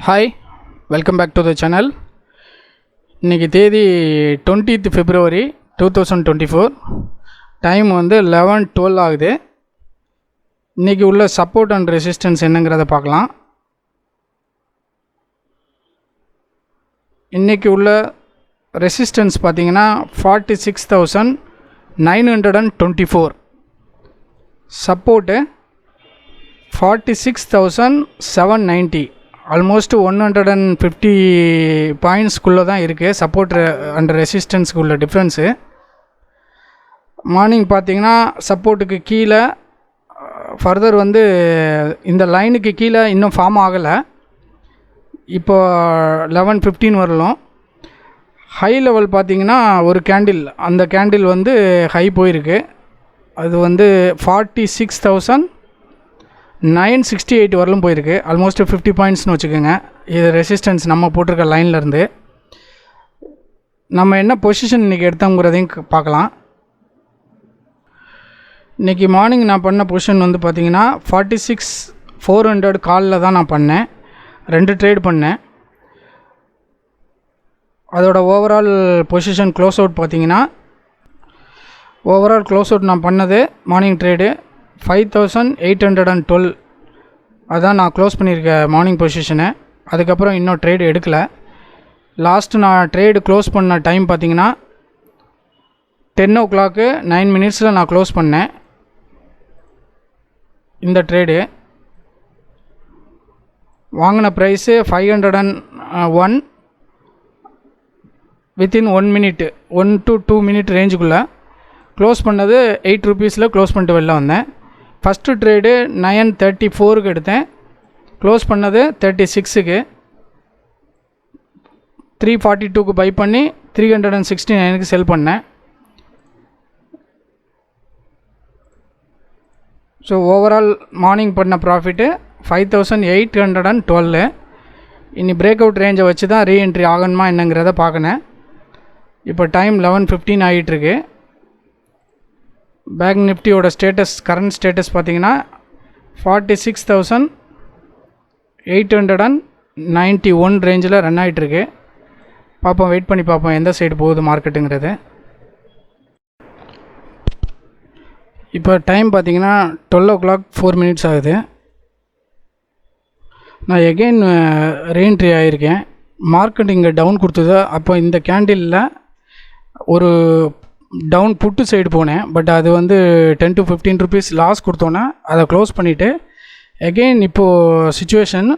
Hi, welcome back to the channel. இன்னைக்கு தேதி 20th February 2024. Time வந்து 11:12 ஆகுது. இன்னைக்கு உள்ள சப்போர்ட் அண்ட் ரெசிஸ்டன்ஸ் என்னங்கிறத பார்க்கலாம். இன்னைக்கு உள்ள ரெசிஸ்டன்ஸ் பார்த்தீங்கன்னா 46,924. சப்போர்ட்டு 46,790. ஆல்மோஸ்ட் 150 பாயிண்ட்ஸ்குள்ளே தான் இருக்குது சப்போர்ட் அண்ட் ரெசிஸ்டன்ஸுக்கு உள்ள டிஃப்ரென்ஸு. மார்னிங் பார்த்தீங்கன்னா சப்போர்ட்டுக்கு கீழே ஃபர்தர் வந்து இந்த லைனுக்கு கீழே இன்னும் ஃபார்ம் ஆகலை. இப்போ 11:15 வரலாம். ஹை லெவல் பார்த்திங்கன்னா ஒரு கேண்டில், அந்த கேண்டில் வந்து ஹை போயிருக்கு. அது வந்து 46,968 வரலும் போயிருக்கு. ஆல்மோஸ்ட் 50 பாயிண்ட்ஸ்னு வச்சுக்கோங்க. இது ரெசிஸ்டன்ஸ் நம்ம போட்டிருக்க லைன்லேருந்து. நம்ம என்ன பொசிஷன் இன்றைக்கி எடுத்தோங்கிறதையும் பார்க்கலாம். இன்றைக்கி மார்னிங் நான் பண்ண பொசிஷன் வந்து பார்த்திங்கன்னா 46,400 காலில் தான் நான் பண்ணேன். 2 ட்ரேட் பண்ணேன். அதோட ஓவரால் பொசிஷன் க்ளோஸ் அவுட் பார்த்திங்கன்னா ஓவரால் க்ளோஸ் அவுட் நான் பண்ணது மார்னிங் ட்ரேடு 5,812. அதான் நான் க்ளோஸ் பண்ணியிருக்கேன் மார்னிங் பொசிஷனை. அதுக்கப்புறம் இன்னும் ட்ரேடு எடுக்கலை. லாஸ்ட்டு நான் ட்ரேடு க்ளோஸ் பண்ண டைம் பார்த்திங்கன்னா 10 o'clock 9 minutes நான் க்ளோஸ் பண்ணேன் இந்த ட்ரேடு. வாங்கின price 501. Within 1 minute 1 to 2 minute ரேஞ்சுக்குள்ளே க்ளோஸ் பண்ணது 8 rupeesல க்ளோஸ் பண்ணிட்டு வெளில வந்தேன். ஃபஸ்ட்டு ட்ரேடு 934க்கு எடுத்தேன். க்ளோஸ் பண்ணது 36க்கு. 342க்கு பை பண்ணி 369க்கு செல் பண்ணேன். ஸோ ஓவரால் மார்னிங் பண்ண ப்ராஃபிட்டு 5,812. இனி பிரேக் அவுட் ரேஞ்சை வச்சு தான் ரீஎன்ட்ரி ஆகணுமா என்னங்கிறத பார்க்கணும். இப்போ டைம் 11:15 ஆகிட்டுருக்கு. பேங்க் நிஃப்டியோட ஸ்டேட்டஸ், கரண்ட் ஸ்டேட்டஸ் பார்த்திங்கன்னா 46,891 ரேஞ்சில் ரன் ஆகிட்டுருக்கு. பார்ப்போம், வெயிட் பண்ணி பார்ப்போம் எந்த சைடு போகுது மார்க்கெட்டுங்கிறது. இப்போ டைம் பார்த்திங்கன்னா 12 o'clock 4 minutes ஆகுது. நான் எகெயின் ரீஎன்ட்ரி ஆகியிருக்கேன். மார்க்கெட் இங்கே டவுன் கொடுத்தது. அப்போ இந்த கேண்டிலில் ஒரு டவுன் புட்டு சைடு போனேன். பட் அது வந்து 10 to 15 rupees லாஸ் கொடுத்தோன்னே அதை க்ளோஸ் பண்ணிவிட்டு எகெயின் இப்போது சிச்சுவேஷன்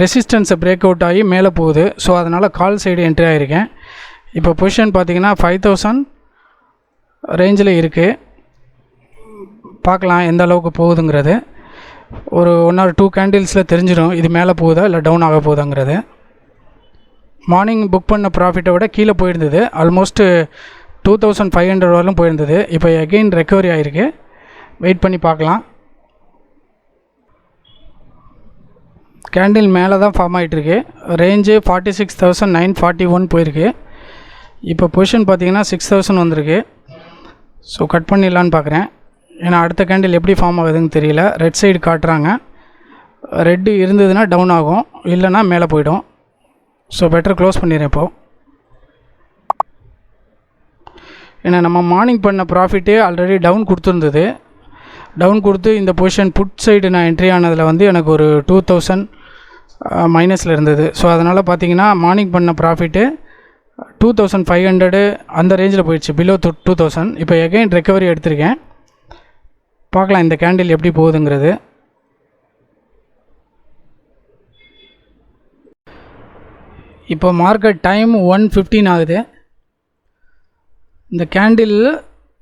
ரெசிஸ்டன்ஸை பிரேக் அவுட் ஆகி மேலே போகுது. ஸோ அதனால் கால் சைடு என்ட்ரி ஆகியிருக்கேன். இப்போ பொசிஷன் பார்த்திங்கன்னா 5,000 ரேஞ்சில் இருக்குது. பார்க்கலாம் எந்த அளவுக்கு போகுதுங்கிறது. ஒரு 1 or 2 கேண்டில்ஸில் தெரிஞ்சிடும் இது மேலே போகுதா இல்லை டவுன் ஆக போகுதாங்கிறது. மார்னிங் புக் பண்ண ப்ராஃபிட்டை விட கீழே போயிருந்தது. ஆல்மோஸ்ட்டு 2,500 வரலும் போயிருந்தது. இப்போ எகெயின் ரெக்கவரி ஆகிருக்கு. வெயிட் பண்ணி பார்க்கலாம். கேண்டில் மேலே தான் ஃபார்ம் ஆகிட்டுருக்கு. ரேஞ்சு 46,941 போயிருக்கு. இப்போ பொசிஷன் பார்த்திங்கன்னா 6,000 வந்திருக்கு. ஸோ கட் பண்ணிடலான்னு பார்க்குறேன். ஏன்னா அடுத்த கேண்டில் எப்படி ஃபார்ம் ஆகுதுன்னு தெரியல. ரெட் சைடு காட்டுறாங்க. ரெட்டு இருந்ததுன்னா டவுன் ஆகும், இல்லைனா மேலே போயிடும். ஸோ பெட்டர் க்ளோஸ் பண்ணிடுறேன் இப்போது. ஏன்னா நம்ம மார்னிங் பண்ண ப்ராஃபிட்டே ஆல்ரெடி டவுன் கொடுத்துருந்தது. டவுன் கொடுத்து இந்த பொசிஷன் புட் சைடு நான் என்ட்ரி ஆனதில் வந்து எனக்கு ஒரு 2,000 மைனஸில் இருந்தது. ஸோ அதனால் பார்த்திங்கன்னா மார்னிங் பண்ண ப்ராஃபிட்டு 2,500 அந்த ரேஞ்சில் போயிடுச்சு, பிலோ 2,000. இப்போ எகைன் ரெக்கவரி எடுத்திருக்கேன். பார்க்கலாம் இந்த கேண்டில் எப்படி போகுதுங்கிறது. இப்போ மார்க்கெட் டைம் 1:15 ஆகுது. இந்த கேண்டில்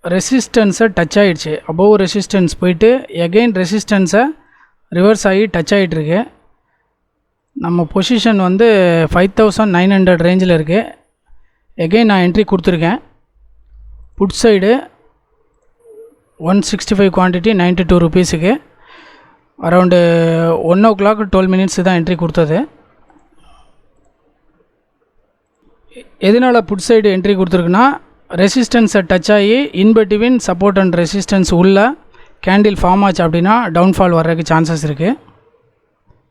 ரெசிஸ்டன்ஸை டச் ஆகிடுச்சு. அபோவ் ரெசிஸ்டன்ஸ் போயிட்டு எகெயின் ரெசிஸ்டன்ஸை ரிவர்ஸ் ஆகி டச் ஆகிட்டுருக்கு. நம்ம பொசிஷன் வந்து 5,900 ரேஞ்சில் இருக்குது. எகெயின் நான் என்ட்ரி கொடுத்துருக்கேன். புட் சைடு 165 குவான்டிட்டி 92 rupeesக்கு. அரவுண்டு 1 o'clock 12 minutes தான் என்ட்ரி கொடுத்தது. எதனால் புட் சைடு என்ட்ரி கொடுத்துருக்குன்னா ரெசிஸ்டன்ஸை டச் ஆகி இன்பிட்வீன் சப்போர்ட் அண்ட் ரெசிஸ்டன்ஸ் உள்ள கேண்டில் ஃபார்ம் ஆச்சு அப்படின்னா டவுன்ஃபால் வர்றதுக்கு சான்சஸ் இருக்குது.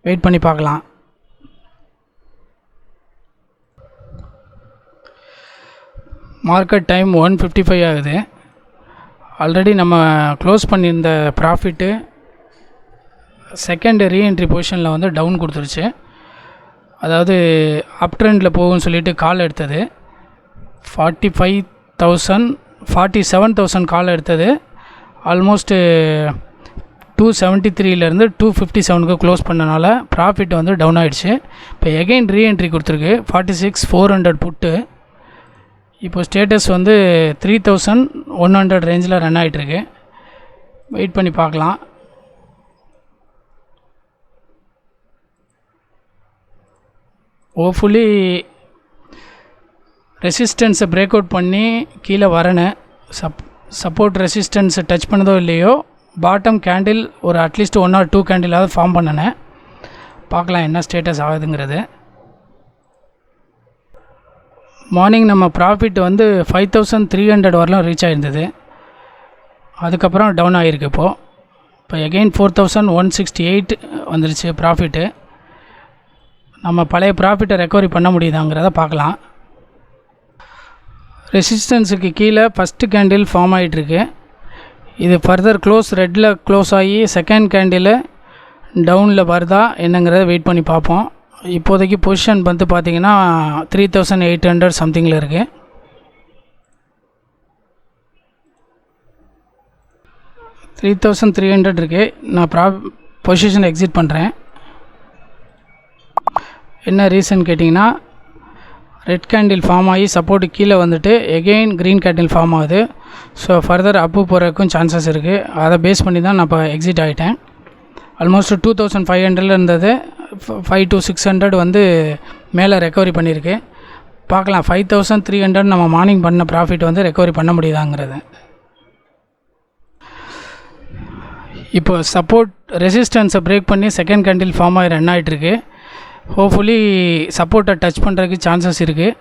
வெயிட் பண்ணி பார்க்கலாம். மார்க்கெட் டைம் 1:55 ஆகுது. ஆல்ரெடி நம்ம க்ளோஸ் பண்ணியிருந்த ப்ராஃபிட்டு செகண்ட் ரீஎன்ட்ரி பொசிஷனில் வந்து டவுன் கொடுத்துருச்சு. அதாவது அப் ட்ரெண்டில் போகும்னு சொல்லிட்டு கால் எடுத்தது 47,000 கால் எடுத்தது. ஆல்மோஸ்ட்டு 273லேருந்து 257க்கு க்ளோஸ் பண்ணனால ப்ராஃபிட் வந்து டவுன் ஆகிடுச்சு. இப்போ எகெயின் ரீஎன்ட்ரி கொடுத்துருக்கு 46,400 புட்டு. இப்போ ஸ்டேட்டஸ் வந்து 3,100 ரேஞ்சில் ரன் ஆகிட்டுருக்கு. வெயிட் பண்ணி பார்க்கலாம். ஹோப்ஃபுல்லி ரெசிஸ்டன்ஸை பிரேக் அவுட் பண்ணி கீழே வரணும். சப்போர்ட் ரெசிஸ்டன்ஸை டச் பண்ணதோ இல்லையோ பாட்டம் கேண்டில் ஒரு அட்லீஸ்ட் 1 or 2 கேண்டிலாவது ஃபார்ம் பண்ணினேன். பார்க்கலாம் என்ன ஸ்டேட்டஸ் ஆகுதுங்கிறது. மார்னிங் நம்ம ப்ராஃபிட் வந்து 5,300 வரலாம் ரீச் ஆகிருந்தது. அதுக்கப்புறம் டவுன் ஆகிருக்கு. இப்போ எகெயின் 4,168 வந்துருச்சு ப்ராஃபிட்டு. நம்ம பழைய ப்ராஃபிட்டை ரெக்கவரி பண்ண முடியுதாங்கிறத பார்க்கலாம். ரெசிஸ்டன்ஸுக்கு கீழே ஃபஸ்ட்டு கேண்டில் ஃபார்ம் ஆகிட்டுருக்கு. இது ஃபர்தர் ரெட்டில் க்ளோஸ் ஆகி செகண்ட் கேண்டில் டவுனில் வருதா என்னங்கிறத வெயிட் பண்ணி பார்ப்போம். இப்போதைக்கு பொசிஷன் வந்து பார்த்திங்கன்னா 3,800 சம்திங்கில் இருக்குது. $3,300 இருக்குது. நான் பொசிஷன் எக்ஸிட் பண்ணுறேன். என்ன ரீசன் கேட்டிங்கன்னா ரெட் கேண்டில் ஃபார்ம் ஆகி சப்போர்ட்டு கீழே வந்துட்டு எகெயின் க்ரீன் கேண்டில் ஃபார்ம் ஆகுது. ஸோ ஃபர்தர் அப்பு போகிறதுக்கும் சான்சஸ் இருக்குது. அதை பேஸ் பண்ணி தான் நான் இப்போ எக்ஸிட் ஆகிட்டேன். ஆல்மோஸ்ட் 2,500 இருந்தது 5 to 600 வந்து மேலே ரெக்கவரி பண்ணியிருக்கு. பார்க்கலாம் 5,300 நம்ம மார்னிங் பண்ண ப்ராஃபிட் வந்து ரெக்கவரி பண்ண முடியுதாங்கிறது. இப்போ சப்போர்ட் ரெசிஸ்டன்ஸை பிரேக் பண்ணி செகண்ட் கேண்டில் ஃபார்ம் ஆகி ரன் ஆகிட்டுருக்கு. ஹோப்ஃபுல்லி சப்போர்ட்டை டச் பண்ணுறதுக்கு சான்சஸ் இருக்குது.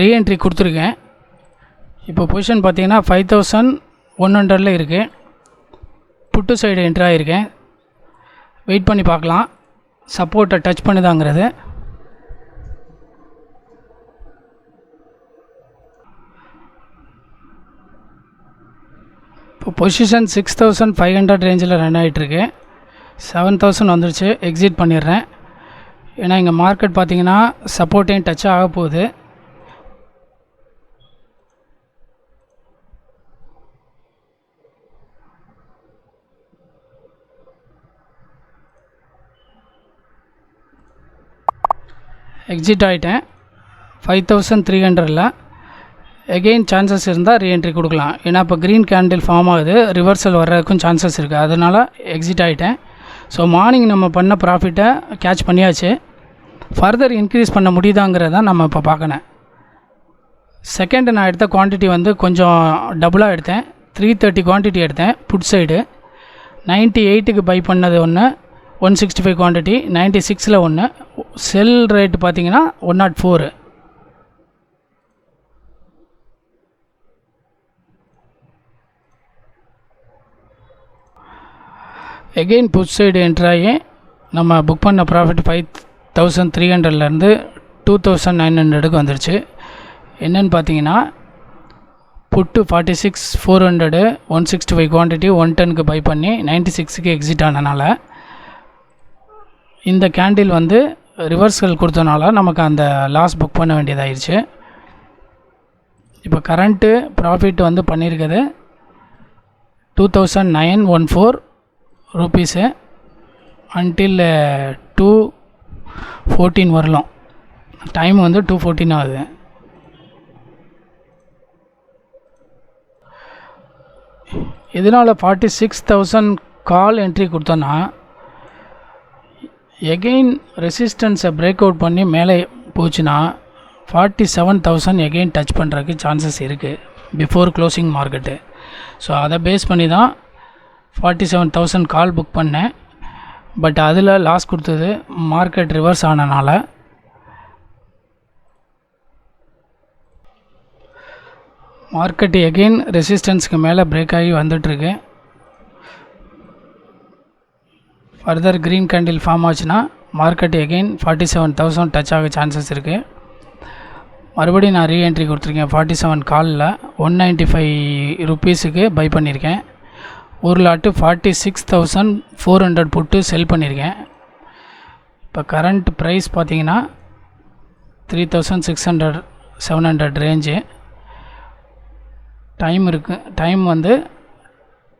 ரீஎன்ட்ரி கொடுத்துருக்கேன். இப்போ பொசிஷன் பார்த்திங்கன்னா 5,100 இருக்குது. புட்டு சைடு என்ட்ரு ஆகிருக்கேன். வெயிட் பண்ணி பார்க்கலாம் சப்போர்ட்டை டச் பண்ணுதாங்கிறது. இப்போ பொசிஷன் 6,500 ரேஞ்சில் ரன் ஆகிட்டுருக்கு. 7,000 வந்துருச்சு. எக்ஸிட் பண்ணிடுறேன். ஏன்னா இங்கே மார்க்கெட் பார்த்திங்கன்னா சப்போர்ட்டையும் டச் ஆக போகுது. எக்ஸிட் ஆகிட்டேன் 5,300ல். எகெயின் சான்சஸ் இருந்தால் ரீஎன்ட்ரி கொடுக்கலாம். ஏன்னா இப்போ க்ரீன் கேண்டில் ஃபார்ம் ஆகுது, ரிவர்சல் வர்றதுக்கும் சான்சஸ் இருக்குது. அதனால் எக்ஸிட் ஆகிட்டேன். ஸோ மார்னிங் நம்ம பண்ண ப்ராஃபிட்டை கேட்ச் பண்ணியாச்சு. ஃபர்தர் இன்க்ரீஸ் பண்ண முடியுதாங்கிறத நம்ம இப்போ பார்க்கணும். செகண்டு நான் எடுத்த குவான்டிட்டி வந்து கொஞ்சம் டபுளாக எடுத்தேன். 330 குவான்டிட்டி எடுத்தேன் புட் சைடு. 98க்கு பை பண்ணது ஒன்று, 165 குவான்டிட்டி, 96ல் ஒன்று. செல் ரேட்டு பார்த்திங்கன்னா 104. எகெயின் புட் சைடு என்ட்ராகி நம்ம புக் பண்ண ப்ராஃபிட் 5,300லேருந்து 2,900க்கு வந்துருச்சு. என்னென்னு பார்த்தீங்கன்னா புட்டு 46,400, 165 குவான்டிட்டி 110க்கு பை பண்ணி 96க்கு எக்ஸிட் ஆனனால இந்த கேண்டில் வந்து ரிவர்சல் கொடுத்தனால நமக்கு அந்த லாஸ் புக் பண்ண வேண்டியதாகிடுச்சு. இப்போ கரண்ட்டு ப்ராஃபிட் வந்து பண்ணியிருக்குது 2,914 ரூபீஸு. அன்டில் 2:14 வரலாம். டைம் வந்து 2:14 ஆகுது. இதனால் 46,000 கால் என்ட்ரி கொடுத்தோன்னா எகெயின் ரெசிஸ்டன்ஸை பிரேக் அவுட் பண்ணி மேலே போச்சுன்னா 47,000 எகெயின் டச் பண்ணுறதுக்கு சான்சஸ் இருக்குது பிஃபோர் க்ளோசிங் மார்க்கெட்டு. ஸோ அதை பேஸ் பண்ணி தான் 47,000 கால் புக் பண்ணேன். பட் அதில் லாஸ் கொடுத்தது மார்க்கெட் ரிவர்ஸ் ஆனனால. மார்க்கெட் எகெயின் ரெசிஸ்டன்ஸுக்கு மேலே பிரேக் ஆகி வந்துட்டுருக்கு. ஃபர்தர் க்ரீன் கேண்டில் ஃபார்ம் ஆச்சுன்னா மார்க்கெட் எகெயின் 47,000 டச் ஆக சான்சஸ் இருக்குது. மறுபடியும் நான் ரீஎன்ட்ரி கொடுத்துருக்கேன் 47 காலில் 195 ருப்பீஸுக்கு பை பண்ணியிருக்கேன். ஒரு லாட்டு 46,400 போட்டு செல் பண்ணியிருக்கேன். இப்போ கரண்ட் ப்ரைஸ் பார்த்தீங்கன்னா 3,600-700 ரேஞ்சு. டைம் இருக்குது. டைம் வந்து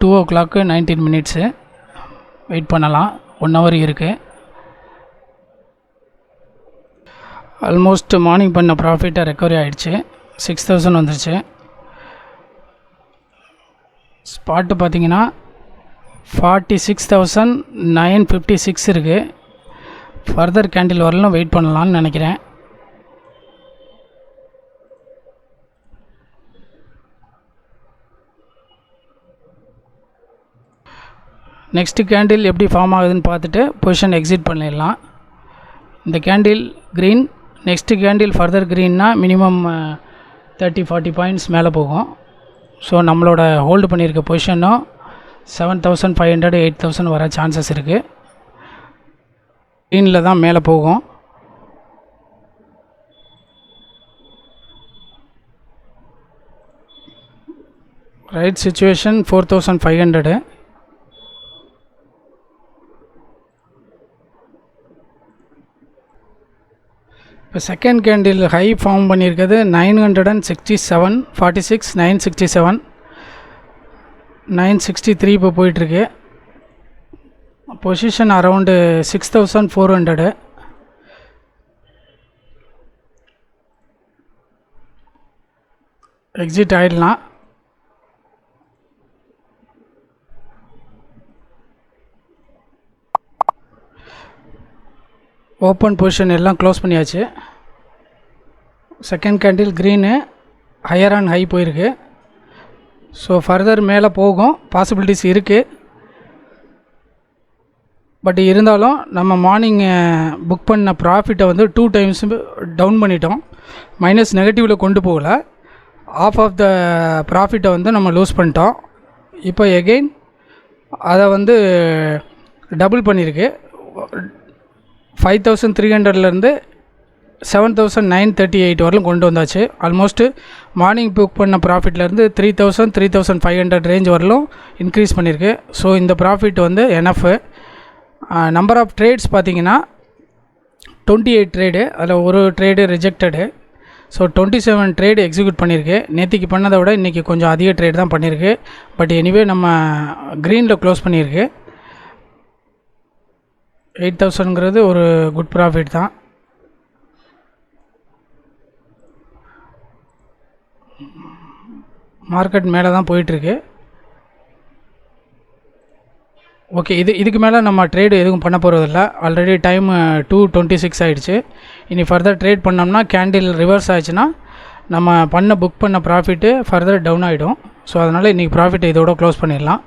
2:00 19 மினிட்ஸு. வெயிட் பண்ணலாம். 1 ஹவர் இருக்குது. ஆல்மோஸ்ட் மார்னிங் பண்ண ப்ராஃபிட்டை ரெக்கவரி ஆகிடுச்சு. 6,000 வந்துருச்சு. ஸ்பாட்டு பார்த்தீங்கன்னா 46,956 இருக்குது. ஃபர்தர் கேண்டில் வரலாம் வெயிட் பண்ணலான்னு நினைக்கிறேன். நெக்ஸ்ட்டு கேண்டில் எப்படி ஃபார்ம் ஆகுதுன்னு பார்த்துட்டு பொசிஷன் எக்ஸிட் பண்ணிடலாம். இந்த candle green, next candle further க்ரீன்னா மினிமம் 30-40 பாயிண்ட்ஸ் மேலே போகும். ஸோ நம்மளோட ஹோல்டு பண்ணியிருக்க பொசிஷனும் 7,500-8,000 வர சான்சஸ் இருக்குது. க்ரீனில் தான் மேலே போகும். Right situation 4,500. இப்போ செகண்ட் கேண்டில் ஹை ஃபார்ம் பண்ணியிருக்கிறது 967, 46, 967, 963 இப்போ போயிட்டுருக்கு. Position around 6,400. எக்ஸிட் ஆகிடலாம். ஓப்பன் பொசிஷன் எல்லாம் க்ளோஸ் பண்ணியாச்சு. Second candle green higher on high போயிருக்கு. ஸோ ஃபர்தர் மேலே போகும் பாசிபிலிட்டிஸ் இருக்குது. பட் இருந்தாலும் நம்ம மார்னிங் புக் பண்ண ப்ராஃபிட்டை வந்து 2 டைம்ஸ் டவுன் பண்ணிட்டோம். மைனஸ் நெகட்டிவில் கொண்டு போகலை. ஆஃப் ஆஃப் த ப்ராஃபிட்டை வந்து நம்ம லூஸ் பண்ணிட்டோம். இப்போ எகெயின் அதை வந்து டபுள் பண்ணியிருக்கு. 5,300லேருந்து 7,938 வரலும் கொண்டு வந்தாச்சு. ஆல்மோஸ்ட்டு மார்னிங் புக் பண்ண ப்ராஃபிட்லேருந்து 3,000-3,500 ரேஞ்ச் வரலும் இன்க்ரீஸ் பண்ணியிருக்கு. ஸோ இந்த ப்ராஃபிட் வந்து என்எஃப். நம்பர் ஆஃப் ட்ரேட்ஸ் பார்த்திங்கன்னா 28 ட்ரேடு, அதில் ஒரு trade rejected. So 27 trade execute பண்ணியிருக்கு. நேற்றுக்கு பண்ணதை விட இன்றைக்கி கொஞ்சம் அதிக ட்ரேட் தான் பண்ணியிருக்கு. பட் எனிவே நம்ம க்ரீனில் க்ளோஸ் பண்ணியிருக்கு. 8,000ங்கிறது ஒரு குட் ப்ராஃபிட் தான். மார்க்கெட் மேலே தான் போயிட்டுருக்கு. ஓகே, இதுக்கு மேலே நம்ம ட்ரேடு எதுவும் பண்ண போகிறதில்ல. ஆல்ரெடி டைம் 2:26 ஆகிடுச்சு. இனி ஃபர்தர் ட்ரேட் பண்ணோம்னா கேண்டில் ரிவர்ஸ் ஆகிடுச்சுன்னா நம்ம புக் பண்ண ப்ராஃபிட்டு ஃபர்தர் டவுன் ஆகிடும். ஸோ அதனால் இன்றைக்கி ப்ராஃபிட் இதோட க்ளோஸ் பண்ணிடலாம்.